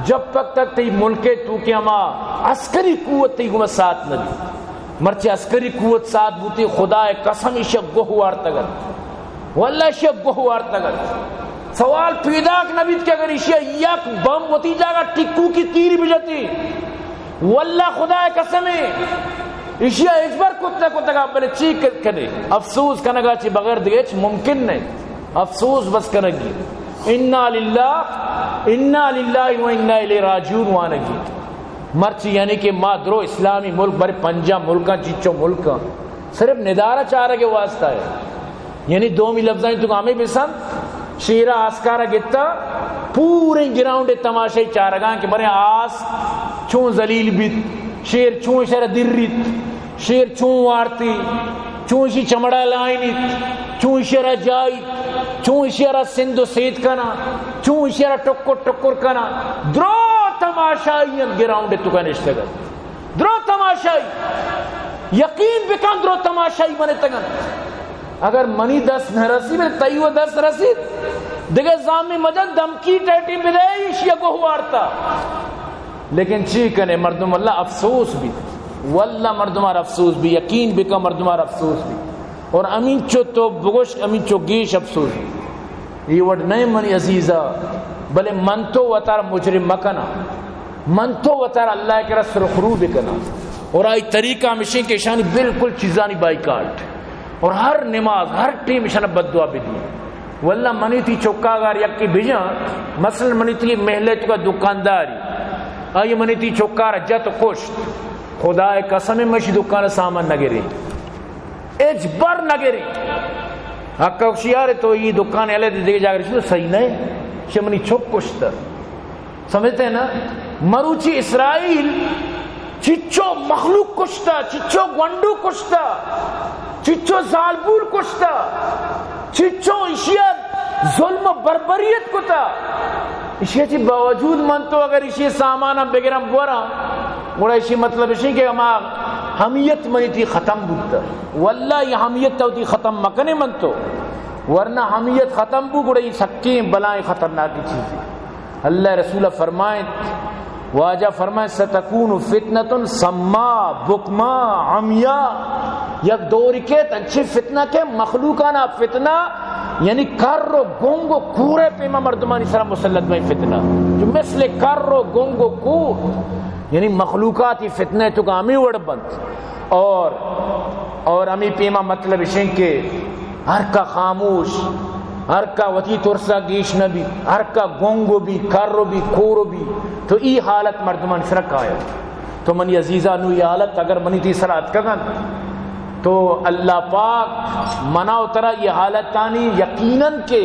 جب تک تی ملکے تو کہ ہما عسکری قوت تی گمہ ساتھ ندی مرچے عسکری قوت ساتھ بوتی خدا قسم شب گوہوار تگت واللہ شب گوہوار تگت سوال پیدا نبیت کہ اگر اشیاء یک بم ہوتی جاگا ٹکو کی تیری بجتی واللہ خدا قسم اشیاء اجبر کتنے کتنے بلے چیک کرے افسوس کنگا چی بغیر دیگے ممکن نہیں افسوس بس کنگی انا للہ و انا الیہ راجعون وانگی مرچی یعنی کہ ما درو اسلامی ملک بڑے پنجہ ملکاں چیچو ملکاں صرف ندارہ چاہ رہا کے واسطہ ہے یعنی دومی لفظائیں تو ہمیں بسند شیرہ آسکارہ گتا پورے گراؤنڈ تماشائی چاہ رہا کہ برے آس چون زلیل بیت شیر چون شرہ درریت شیر چون وارتی چون شی چمڑا لائنیت چون شرہ جائیت چون شرہ سندو سید کنا چون شرہ ٹکر کنا درو تماشائی گراؤنڈ تو کا نشتگل درو تماشائی یقین بکن درو تماشائی منے تگن اگر منی 10 نہ رسی میں تیو 10 رسید دیکھے زامی مجد دمکی ٹیٹی بدے ایشیا کو ہوارتا لیکن چی کنے مردم اللہ افسوس بھی واللہ مردمار افسوس بھی یقین بکا مردمار افسوس بھی اور امین چو تو بگوش امین چو گیش افسوس بھی یہ وڈ نئے منی عزیزہ بلے من تو وطار مجرم مکنا من تو وطار اللہ کے رسر خرو بکنا اور آئی طریقہ مشین کے شانی بالکل چیزانی بائیکاٹ اور ہر نماز ہر ٹیم شان بد دعا بھی دی واللہ منی تھی چوکا گار یکی بھیجا مثلا منی تھی محلے تو کا دکانداری آئی منی تھی چوکا رجا تو کشت خدا قسم مشی دکان سامان نگری اجبر نگری حقا خوشیار تو یہ دکان علیہ دے جا کر تو صحیح نہیں شمنی چھوک کشتا سمجھتے ہیں نا مروچی اسرائیل چچو مخلوق کشتا چچو گونڈو کشتا چچو زالبول کشتا چچو اشیاء ظلم و بربریت کتا اشیاء چی باوجود من تو اگر اشیاء سامانا بگرم بورا گوڑا اشیاء مطلب اشیاء کہ ہمیت منی تھی ختم بودتا واللہ یہ ہمیت تو تھی ختم مکنے من تو ورنہ ہمیت ختم بو گوڑا یہ سکیں بلائیں خطرناکی چیزیں اللہ رسول فرمائیں واجہ فرمائیں ستکون فتنة سما بکما عمیا یک دوری کے اچھی فتنہ کے مخلوقانا فتنہ یعنی کر و گونگ و کورے پیما مردمانی سرا مسلط میں فتنہ جو مثل کر و گونگ و کور یعنی مخلوقاتی فتنہ تو کا ہمیں وڑ بند اور ہمیں پیما مطلب اشیں کہ ہر کا خاموش ہر کا وطی ترسا گیش نبی ہر کا گونگو بھی کرو بھی کورو بھی تو ای حالت مردمان سرک آیا تو منی عزیزہ نو یہ حالت اگر منی تی سرات کگن تو اللہ پاک مناو ترہ یہ حالت تانی یقیناً کے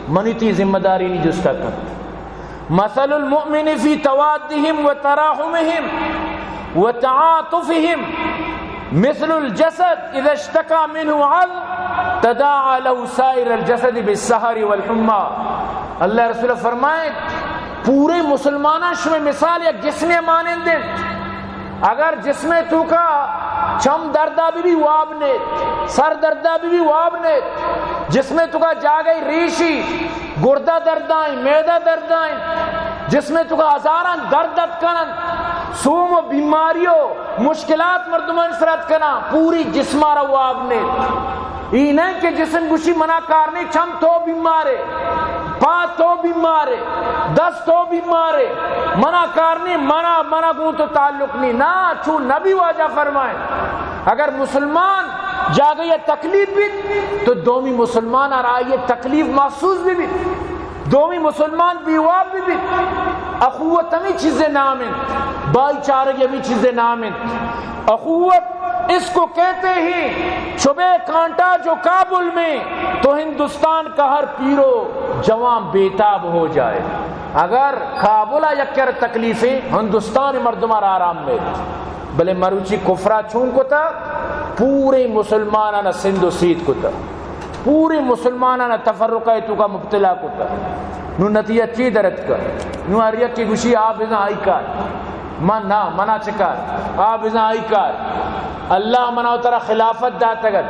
منی تی ذمہ داری نہیں جستا کن مثل المؤمن فی توادہم و تراحمہم و تعاطفہم مثل الجسد اذا اشتکا منہ عظم تداعى له سائر الجسد بالسحر والحمى اللہ رسول فرمائے پورے مسلمانوں شمیں مثال یا جسم مانند اگر جسم تو کا چم دردہ بھی واب نے سر دردہ بھی واب نے جسم تو کا جا گئی ریشی گردہ دردائیں میدہ دردائیں جسم تو کا ہزاراں دردت کنن سوم و بیماریوں مشکلات مردمان سرات کنا پوری جسمارا واب نے یہ نہیں کہ جسم گوشی منع کارنے چھم تو بیمارے پا تو بیمارے دس تو بیمارے منع کارنے منع گو تو تعلق نہیں نا چھو نبی واجہ فرمائے اگر مسلمان جا گئی تکلیف بھی تو دومی مسلمان آ رہا یہ تکلیف محسوس بھی دومی مسلمان بیواب بھی اخوت ہمیں چیزیں نامن بائی چارہ ہمیں چیزیں نامن اخوت اس کو کہتے ہیں شبے کانٹا جو کابل میں تو ہندوستان کا ہر پیرو جوان بیتاب ہو جائے اگر کابلہ یکر تکلیفیں ہندوستان مردمار آرام میں بلے مروچی کفرہ چون کو تا پورے مسلمانانا سندھ و سید کو تا پورے مسلمانانا تفرقہ تو کا مبتلا کو تا نو نتیجہ چی درد کر نو اریت کی گوشی آپ ازاں آئی کار منا چکار آپ ازاں آئی کار اللہ مناو ترہ خلافت دات اگر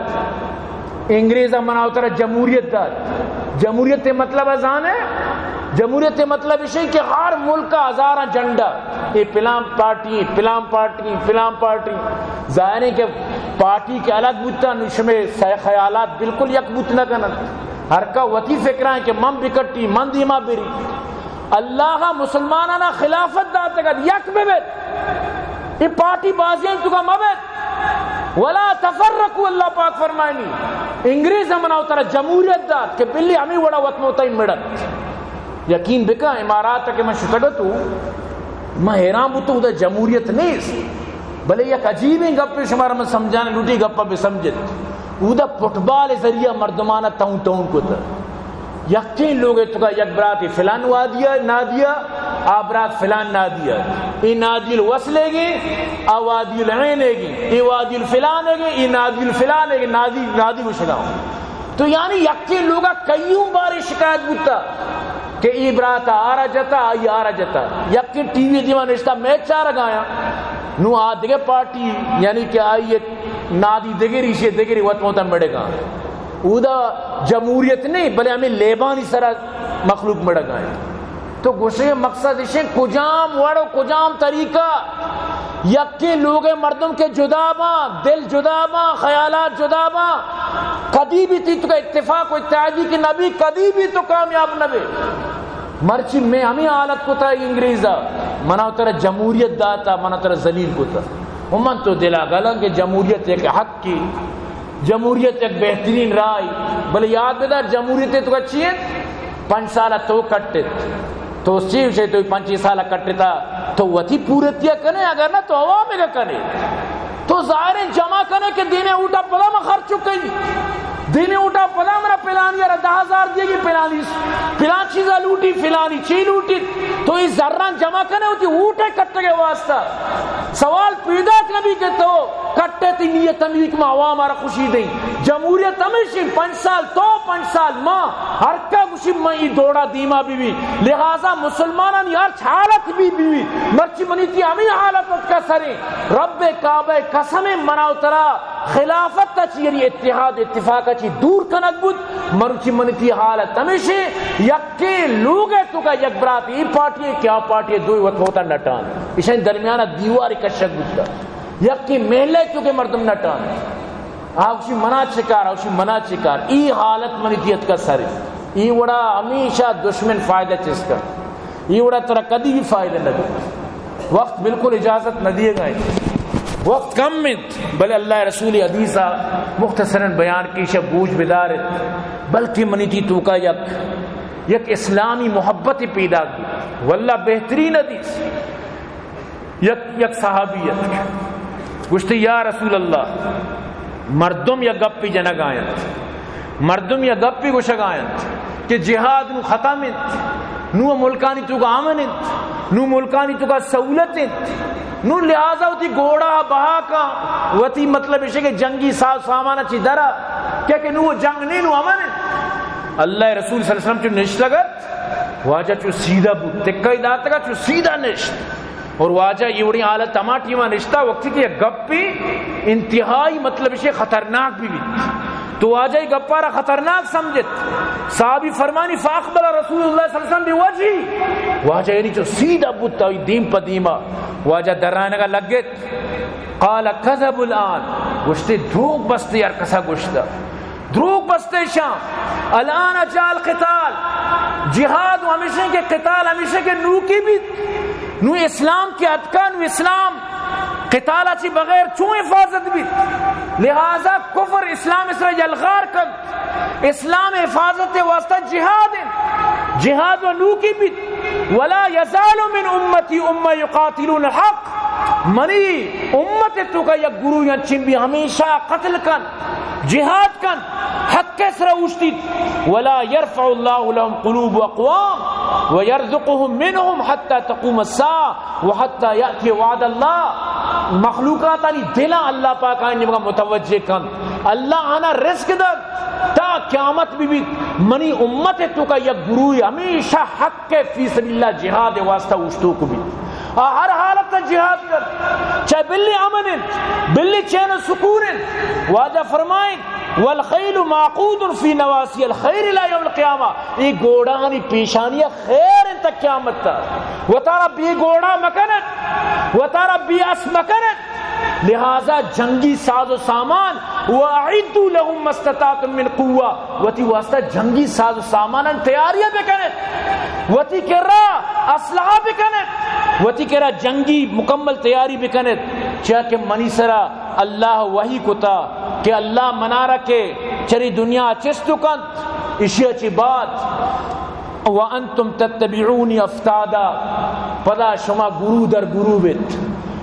انگریزہ مناو ترہ جمہوریت دات جمہوریت مطلب ازان ہے جمہوریت مطلب اسے کہ ہر ملک کا ہزارہ جنڈا یہ پلام پارٹی ظاہر ہے کہ پارٹی کے الگ بوتا نشمے خیالات بالکل یک بوت نہ کنن ہر کا وطی فکرہ ہے کہ من بکٹی من دیما بری اللہ مسلمانانا خلافت دات اگر یک ببت یہ پارٹی بازیاں تو کا مبت ولا تفرقوا اللہ پاک فرمائنی انگریز مناو ترہ جمہوریت دات کہ بلی ہمیں وڑا وطن ہوتا ہی مڑت یقین بکا امارات کے میں شتگتو میں حیران بوتا ہوں جمہوریت نہیں بلے یک عجیب ہی گپ پہ شمارا میں سمجھانے لوٹی گپا پہ سمجھت اودا پٹبال ذریعہ مردمانہ تاؤن کو تا یقین لوگ تو کا یک براتی فلان وادیا نہ دیا آبرات فلان نہ دیا ای نادی الوصلے گی آوادی العینے گی ای وادی الفلانے گی ای نادی الفلانے گی نادی کو شکاؤں تو یعنی یقین لوگا کئیوں باری شکایت بوتا کہ ای براتا آرہ جتا ای آرہ جتا یقین ٹی وی دیوان رشتہ میچ چاہ رگایا نو آ دیگه پارٹی یعنی کہ آئیے نادی دگری سے دگری وقت موتن بڑے گا اودا جمہوریت نہیں بلے ہمیں لیبانی سرا مخلوق بڑا گئے تو گوشے مقصد اسے کجام وڑو کجام طریقہ یکی لوگ مردم کے جدا باں دل جدا باں خیالات جدا باں کدی بھی تھی تو کا اتفاق و اتحادی کی نبی کدی بھی تو کامیاب نبی مرچی میں ہمیں حالت کو تھا انگریزا منا ترہ جمہوریت داتا منا ترہ ذلیل کو تھا من تو دلا گلا کہ جمہوریت ایک حق کی جمہوریت ایک بہترین رائے بلے یاد بیدار جمہوریت تو اچھی ہے 5 سالہ تو کٹتے تو سیو سے تو 5 سالہ کٹتے تھا تو وہ تھی پورتیا کنے اگر نہ تو عوامی کا کنے تو ظاہر جمع کنے کہ دینے اوٹا پلا میں خرچ چکے دینے اوٹا پلا میرا پلانی یار 10,000 دیے گی پلان چیزہ لوٹی فلانی چی لوٹی تو اس ذران جمع کرنے ہوتی اوٹے کٹے گے واسطہ سوال پیدا نبی کہ تو کٹے تی نیت امیک میں عوام آرہ خوشی دیں جمہوریت ہمیشہ 5 سال تو 5 سال ماں ہر کا خوشی میں یہ دوڑا دیما بھی لہذا مسلمانان یار حالت بھی مرچی منی تھی ہمیں حالت کا سریں رب کعبہ قسم مناو ترا خلافت تا چی یعنی اتحاد اتفاق چی دور کنک بود مرچی منی تھی حالت ہمیشہ یکی لوگ ہے تو کا یک برات ای پارٹی ہے کیا پارٹی ہے دوئی وقت ہوتا نٹان اسے درمیانہ دیواری کشک بودتا یکی محلے کیونکہ مردم نٹان آوشی منا چکار ای حالت منیتیت کا سر ای وڑا ہمیشہ دشمن فائدہ چیز کر ای وڑا ترہ کدی بھی فائدہ نہ دے وقت بالکل اجازت نہ دیے گئے وقت کم منت بلے اللہ رسول حدیثہ مختصراً بیان کی شب بوجھ بدارت بلکہ منیتی تو کا یک اسلامی محبت پیدا کی واللہ بہترین حدیث یک صحابیت گوشتی یا رسول اللہ مردم یا گپی جنگ آیت مردم یا گپی گوشگ آیت کہ جہاد نو ختمت نو ملکانی تو کا آمنت نو ملکانی تو کا سہولتت نو لہذا ہوتی گوڑا بہا کا وتی مطلب اسے کہ جنگی سامانہ چی درہ کیا کہ نو جنگ نہیں نو آمنت اللہ رسول صلی اللہ علیہ وسلم چو نشت لگت واجہ چو سیدھا بود تکہ داتا کا چو سیدھا نشت اور واجہ یہ وڑی حالت تماٹی میں نشتا وقتی کہ یہ گپ بھی انتہائی مطلب اسے خطرناک بھی تو واجہ یہ گپارا خطرناک سمجھت صحابی فرمانی فاقبل رسول اللہ صلی اللہ علیہ وسلم بوجی واجہ یعنی چو سیدھا بودتا ہوئی دیم پا دیما واجہ درائنے کا لگت قال کذب الان گوشتے دروگ بستے یار کسا گوشتا دروگ بستے شام الان اجال قتال جہاد و ہمیشہ کے قتال ہمیشہ کے نو کی بھی نو اسلام کی ادکا نو اسلام قتال اچھی بغیر چون حفاظت بھی لہذا کفر اسلام اس رہا یلغار کن اسلام حفاظت واسطہ جہاد و نو کی بھی ولا یزال من امتی امہ یقاتلون الحق منی امت تو کا یک گروہ یا چن بھی ہمیشہ قتل کن جہاد کن حق کے سرہ اوشتی ولا يرفع الله لهم قلوب اقوام ويرزقهم منهم حتى تقوم الساعة وحتى يأتي وعد الله مخلوقات علی دلہ اللہ پاک آئین جب متوجہ کن اللہ آنا رزق دا تا قیامت بھی منی امت تو کا یک گروہ ہمیشہ حق کے فی سبیل اللہ جہاد واسطہ اوشتو کو بھی ہر حالت کا جہاد کر چاہے بلی امن بلی چین و سکون واجہ فرمائیں والخیل معقود فی نواسی الخیر الى یوم القیامہ یہ گوڑانی پیشانیہ خیر ان تک قیامت تا و تارا بی گوڑا مکنت و تارا بی اس مکنت لہذا جنگی ساز و سامان وَأَعِدُّوا لَهُمْ مَسْتَطَعْتُم مِّن قُوَّةٍ وتی واسطہ جنگی ساز و سامان تیاریاں بکنت وتی کرا اسلحہ بکنت وتی کرا جنگی مکمل تیاری بکنت چاہ کہ منی سرا اللہ وحی کتا کہ اللہ منا رکھے چری دنیا چستو کنت اشیاء چی بات وَأَنْتُمْ تَتَّبِعُونِ افتادا پدا شما گرو در گرو بیت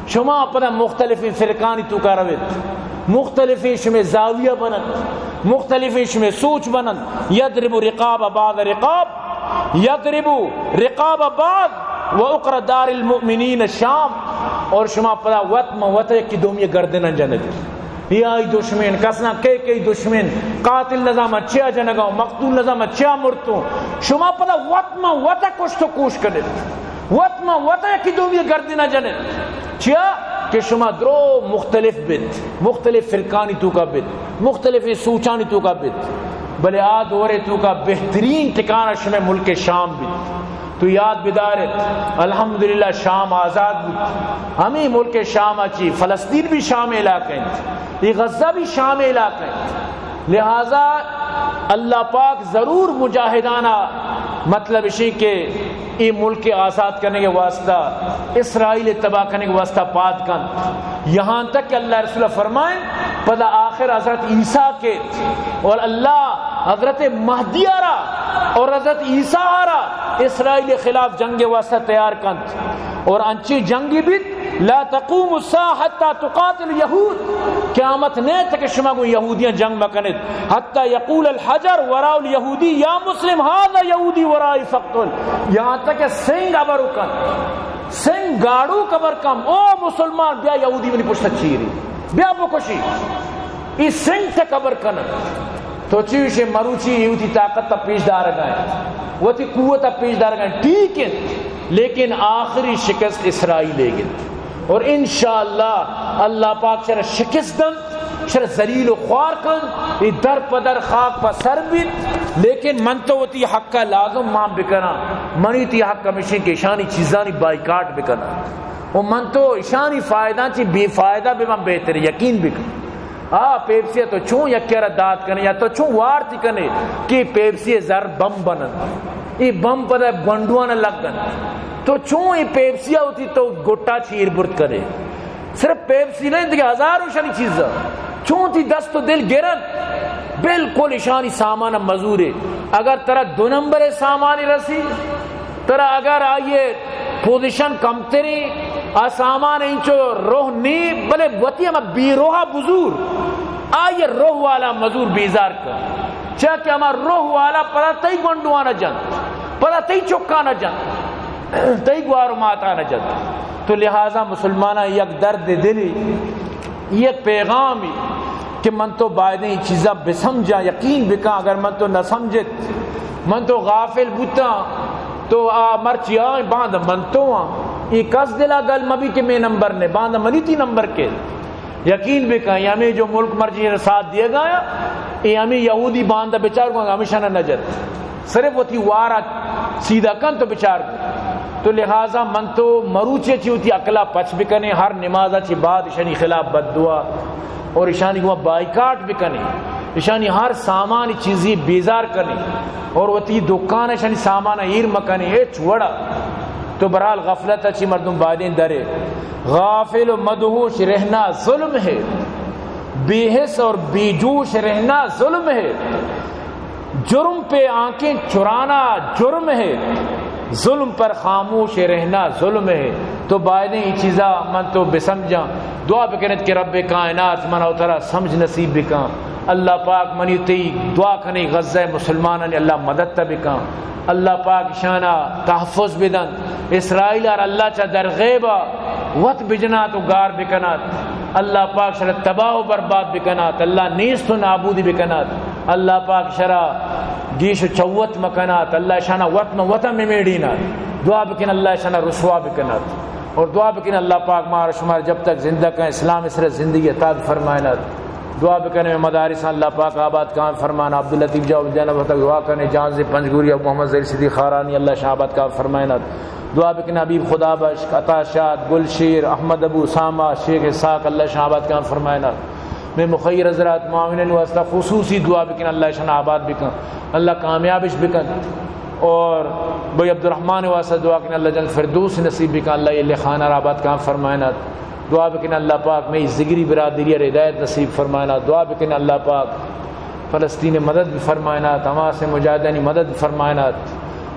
شما پدا مختلف فرقانی تو کا رویت مختلف شما زاویہ بنت مختلف شما سوچ بنت یضرب رقاب بعض رقاب یضرب رقاب بعض وَأُقْرَ دار المؤمنین الشام اور شما پدا وطم وطہ کی دومی گردن جنگ یہ آئی دشمن کسنا کئی دشمن قاتل نظام اچھا جنگاؤ مقتول نظام اچھا مرتوں شما پدا وطم وطہ کچھ تو کوش کرے وطم وطہ کی دومی گردن جنگ چیا کہ شما درو مختلف بیت، مختلف فرقانی تو کا بیت، مختلف سوچانی تو کا بیت، بلے آد اور تو کا بہترین ٹھکانہ شما ملک شام بیت. تو یاد بدارت الحمدللہ شام آزاد بیت. ہمیں ملک شام اچھی، فلسطین بھی شام علاقہ ہیں، یہ غزہ بھی شام علاقہ ہیں. لہذا اللہ پاک ضرور مجاہدانہ مطلب اسی کہ یہ ملک آزاد کرنے کے واسطہ، اسرائیل تباہ کرنے کے واسطہ پاد کن، یہاں تک کہ اللہ رسول فرمائیں پدا آخر حضرت عیسیٰ کے اور اللہ حضرت مہدی آرا اور حضرت عیسیٰ آرا اسرائیل کے خلاف جنگ واسطہ تیار کن. اور انچی جنگی بھی لا تقوم الساعة حتى تقاتل اليهود، قیامت نہیں تک شما کو یہودیاں جنگ مکنت حتی یقول الحجر وراء اليہودی یا مسلم هذا یہودی ورائی فقتل، یہاں تک کہ سنگ ابرو کن، سنگ گاڑو کبر کم، او مسلمان بیا یہودی منی پشت چیری بیا بکشی، اس سنگ تے کبر کن. تو چیوشے مروچی یوتی طاقت تا پیش دار گئے، وہ تی قوت تا پیش دار گئے، ٹھیک ہے، لیکن آخری شکست اسرائیل لے گئے. اور انشاءاللہ اللہ پاک شر شکست دن، شر ذلیل و خوار کن، یہ در پدر خاک پا سر بیت. لیکن من تو تی حق کا لازم ماں بکنا، منی تی حق کا مشین کے اشانی چیزانی بائیکاٹ بکنا، اور من تو اشانی فائدہ چی بے فائدہ بے من بہتر یقین بکنا. پیپسی تو چون یکیرہ داد کنے یا تو چون وارتی کنے کہ پیپسی زر بم بنن، یہ بم پدہ گنڈوانا لگن، تو چون یہ پیپسی ہوتی تو گٹا چیر برد کرے. صرف پیپسی نہیں دیکھے ہزاروں شانی چیزا، چون تی دست و دل گرن بالکل اشانی سامان مزورے. اگر ترہ دو نمبر سامانی رسی، ترہ اگر آئیے پوزیشن کم تری سامان انچو روح نی بلے وطی ہمیں بی روحا بزور آئیے روح والا مزور بیزار کر، چاہ کہ ہمیں روح والا پڑا تی گنڈوانا جن، پڑا تی چکانا جن، تی گوارو ماتانا جن. تو لہذا مسلمانہ یک درد دلی، یک پیغامی کہ من تو باید یہ چیزیں بسمجھا یقین بکا. اگر من تو نہ سمجھت، من تو غافل بوتا تو مرچی آئیں باندھ من تو یہ کس دلا گل مبی کہ میں نمبر نے باندھ منی تی نمبر کے یقین بکا. یہ ہمیں جو ملک مرچی نے ساتھ دیا گایا، یہ ہمیں یہودی باندھا بچار کو ہمیشہ نہ نجت، صرف وہ تھی وارا سیدھا کن تو بچار کو. تو لہذا من تو مروچے چی ہوتی اکلا پچ بکنے، ہر نمازہ چی بعد اشانی خلاف بد دعا اور اشانی کو بائیکاٹ بکنے، اشانی ہر سامان چیزی بیزار کرنے، اور وہ تی دکان اشانی سامان ایر مکنے اے چھوڑا. تو برحال غفلت اچھی مردم بادین درے. غافل و مدہوش رہنا ظلم ہے، بے حس اور بے جوش رہنا ظلم ہے، جرم پہ آنکھیں چرانا جرم ہے، ظلم پر خاموش رہنا ظلم ہے. تو بائدیں یہ چیزا من تو بسمجھا. دعا بکنت کہ رب کائنات منا اترا سمجھ نصیب بکا. اللہ پاک منی تی دعا کنے غزہ مسلمانان اللہ مدد بکا. اللہ پاک شانہ تحفظ بدن. اسرائیل اور اللہ چا در غیبہ وقت بجنات و گار بکنات. اللہ پاک شرع تباہ و برباد بکنات. اللہ نیست و نابودی بکنات. اللہ پاک شرع گیش و چوت مکنات. اللہ شانہ وطن میں میڈینات. دعا بکن اللہ شانہ رسوا بکنات. اور دعا بکن اللہ پاک مار شمار جب تک زندہ کہیں اسلام اس طرح زندگی عطا فرمائنات. دعا بکنے مدارس اللہ پاک آباد کام فرمانا. عبداللطیف جاوب جانب تک دعا کرنے جان سے پنجگوری ابو محمد زہر صدیق خارانی اللہ شاہ آباد کام فرمائنات. دعا بکن حبیب خدا بخش عطا شاد گل شیر احمد ابو اسامہ شیخ اسحاق اللہ شاہ آباد کام فرمائنات. میں مخیر حضرات معاونین واسطہ خصوصی دعا بکن اللہ شاہ آباد بکن اللہ کامیابش بکن. اور بھائی عبدالرحمن واسطہ دعا کن اللہ جنت فردوس نصیب بکن اللہ یہ خانہ آباد کام فرمائنات. دعا بکن اللہ پاک میں زگری برادری اور ہدایت نصیب فرمائنا. دعا بکن اللہ پاک فلسطین مدد فرمائنا، تمام سے مجاہدین مدد فرمائنا.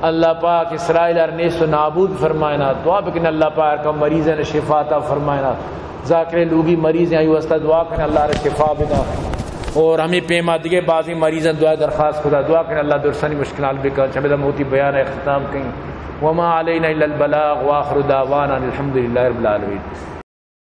اللہ پاک اسرائیل اور نیست و نابود فرمائنا. دعا بکن اللہ پاک کا مریض نے شفا عطا فرمائنا. ذاکر لوگی مریض ہیں واسطہ دعا کریں اللہ نے شفا بنا. اور ہمیں پیما دیگے بعضی مریضیں دعا درخواست خدا دعا کریں اللہ درسانی مشکلات بکا. چمیدہ موتی بیان اختتام کریں. وما علینا الا البلاغ واخر دعوانا الحمدللہ رب العالمین.